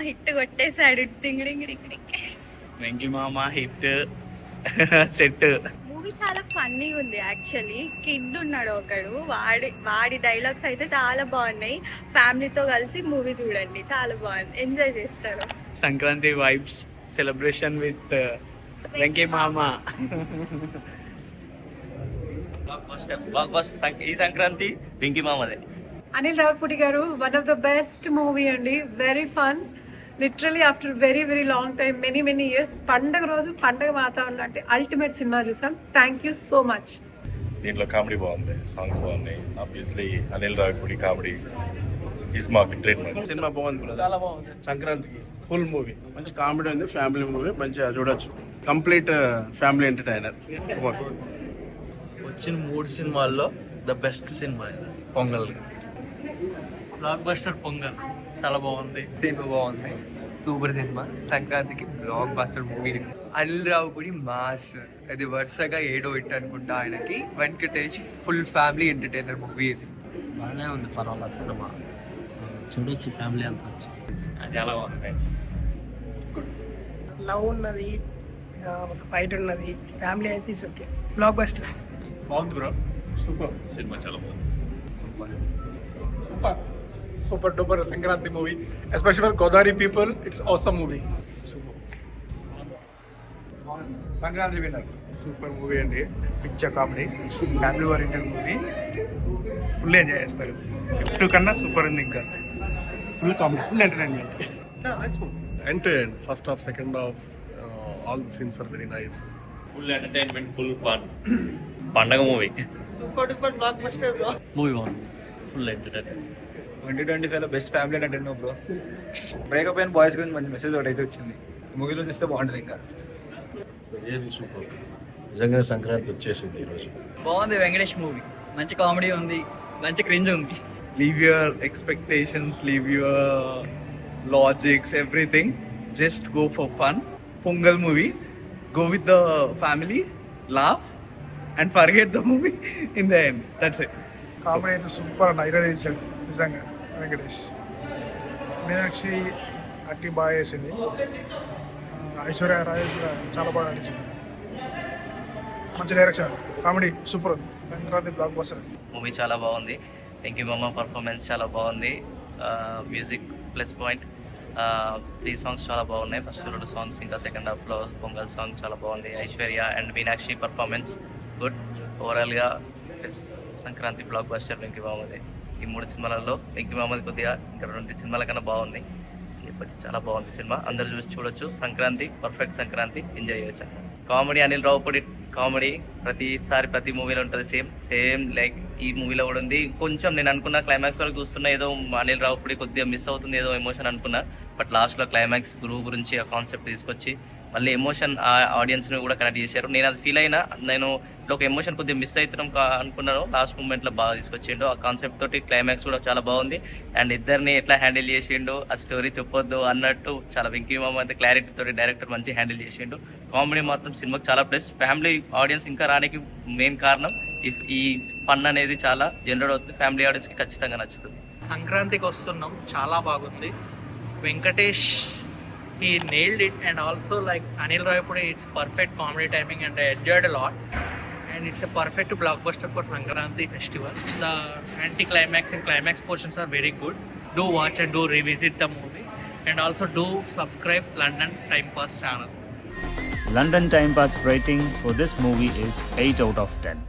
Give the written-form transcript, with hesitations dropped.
Hit కొట్టేశాడు. డింగ్ డింగ్ డింగ్ డింగ్. వెంకీ మామ hit set. Movie చాలా ఫన్నీగా ఉంది యాక్చువల్లీ. కిడ్ ఉన్నాడు ఒకడు, వాడి డైలాగ్స్ అయితే చాలా బాగున్నాయి. ఫ్యామిలీతో కలిసి మూవీ చూడండి, చాలా బాగుంది, ఎంజాయ్ చేస్తారు. Sankranti vibes, celebration with Venky మామ. ఈ సంక్రాంతి వెంకీ మామదే. అనిల్ రావిపూడి గారు one of the best movie అండి. Very fun, literally after very very long time, many years పండగ రోజు పండగ వాతావరణం అంటే అల్టిమేట్ సినిమా చూసాం. Thank you so much. దీంట్లో కామెడీ బాగుంది, సాంగ్స్ బాగున్నాయి. Obviously Anil Ravipudi comedy is మా ట్రేడ్ మార్క్. సినిమా బాగుంది, చాలా బాగుంది. సంక్రాంతికి ఫుల్ మూవీ, మంచి కామెడీ ఉంది, ఫ్యామిలీ మూవీ, మంచిగా చూడొచ్చు. Complete family entertainer. వచ్చిన 3 సినిమాల్లో the best cinema pongal. Block buster pongal చాలా బాగుంది. సినిమా బాగుంది, సూపర్ సినిమా. సంక్రాంతికి block buster movie. Anil Ravipudi mass, అది వరుసగా 7వ హిట్ అనుకుంటా ఆయనకి. Venkatesh full family entertainer movie ఇది. బాగానే ఉంది, పర్వాలేదు సినిమా, చూడొచ్చు, ఫ్యామిలీ అంతా వచ్చి. చాలా బాగుంది. లవ్ ఉన్నది, ఒక ఫైట్ ఉన్నది, ఫ్యామిలీ అయితే ఇస్ ఓకే. బ్లాక్ బస్టర్ బాగుంది బ్రో, సూపర్ సినిమా, చాలా బాగుంది. Super duper Sankranti movie, especially for Godari people. It's awesome movie. Super. Sankranti winner. Super movie అండి, picture comedy, family oriented movie, full enjoy చేస్తారు. Gift కన్నా super ఉంది, ఇంకా full comedy, full entertainment. End to end, first half, second half, all the scenes are very nice. Full entertainment, full fun. పండగ movie. Super duper blockbuster. Movie బాగుంది, full entertainment. 2025లో best family entertainer bro. Breakup అయిన boys గురించి మంచి message ఒకటి అయితే వచ్చింది. మూవీలో చూస్తే బాగుంటుంది. ఇంకా ఏది సూపర్, నిజంగా సంక్రాంతి వచ్చేసింది ఈరోజు. బాగుంది. వెంకటేష్ మూవీ మంచి కామెడీ ఉంది, మంచి క్రింజ్ ఉంది. Leave your expectations, leave your logics, everything. Just go for fun. Pongal movie, go with the family, laugh and forget the movie in the end. That's it. Comedy అయితే super అన్న, ఈరోజు ఇచ్చాడు నిజంగా వెంకటేష్. మీనాక్షి అట్టి బాగా వేసింది, ఐశ్వర్య రాజేష్ కూడా చాలా బాగా నడిచింది. మంచి డైరెక్షన్, కామెడీ సూపర్ ఉంది. Sankranti block buster. మూవీ చాలా బాగుంది. వెంకీ మామ పర్ఫార్మెన్స్ చాలా బాగుంది. Music plus point. 3 సాంగ్స్ చాలా బాగున్నాయి. ఫస్ట్ 2 సాంగ్స్, ఇంకా సెకండ్ హాఫ్లో పొంగల్ సాంగ్ చాలా బాగుంది. Aishwarya and Meenakshi performance good. ఓవరాల్గా సంక్రాంతి బ్లాక్ బస్టర్ వెంకీ మామది. ఈ 3 సినిమాలలో వెంకీ మామది కొద్దిగా ఇంకా 2 సినిమాల కన్నా బాగుంది. చాలా బాగుంది సినిమా, అందరూ చూడొచ్చు. సంక్రాంతి పర్ఫెక్ట్ సంక్రాంతి, ఎంజాయ్ చేయొచ్చు. కామెడీ, అనిల్ రావుపూడి కామెడీ ప్రతిసారి ప్రతి మూవీలో ఉంటుంది. సేమ్ లైక్ ఈ మూవీలో కూడా ఉంది. కొంచెం నేను అనుకున్న క్లైమాక్స్ వరకు చూస్తున్నా ఏదో అనిల్ రావుపూడి కొద్దిగా మిస్ అవుతుంది, ఏదో ఎమోషన్ అనుకున్నా. బట్ లాస్ట్లో క్లైమాక్స్ గురువు గురించి ఆ కాన్సెప్ట్ తీసుకొచ్చి మళ్ళీ ఎమోషన్ ఆ ఆడియన్స్ని కూడా కనెక్ట్ చేశారు. నేను అది ఫీల్ అయినా, నేను ఇట్లా ఒక ఎమోషన్ కొద్దిగా మిస్ అవుతున్నాం అనుకున్నాను. లాస్ట్ మూమెంట్లో బాగా తీసుకొచ్చిండు. ఆ కాన్సెప్ట్ తోటి క్లైమాక్స్ కూడా చాలా బాగుంది. అండ్ ఇద్దరిని ఎట్లా హ్యాండిల్ చేసిండు, ఆ స్టోరీ చెప్పొద్దు అన్నట్టు చాలా వెంకీ మామ అయితే క్లారిటీ తోటి డైరెక్టర్ మంచి హ్యాండిల్ చేసిండు. కామెడీ మాత్రం సినిమాకి చాలా ప్లస్. ఫ్యామిలీ ఆడియన్స్ ఇంకా రానికి మెయిన్ కారణం ఈ ఫన్ అనేది చాలా జనరేట్ అవుతుంది. ఫ్యామిలీ ఆడియన్స్కి ఖచ్చితంగా నచ్చుతుంది. సంక్రాంతికి వస్తున్నాం, చాలా బాగుంది. Venkatesh he nailed it, and also like Anil Ravipudi, it's perfect comedy timing and I enjoyed a lot, and it's a perfect blockbuster for Sankranti festival. The anti-climax and climax portions are very good. Do watch and do revisit the movie, and also do subscribe London Time Pass channel. London Time Pass rating for this movie is 8 out of 10.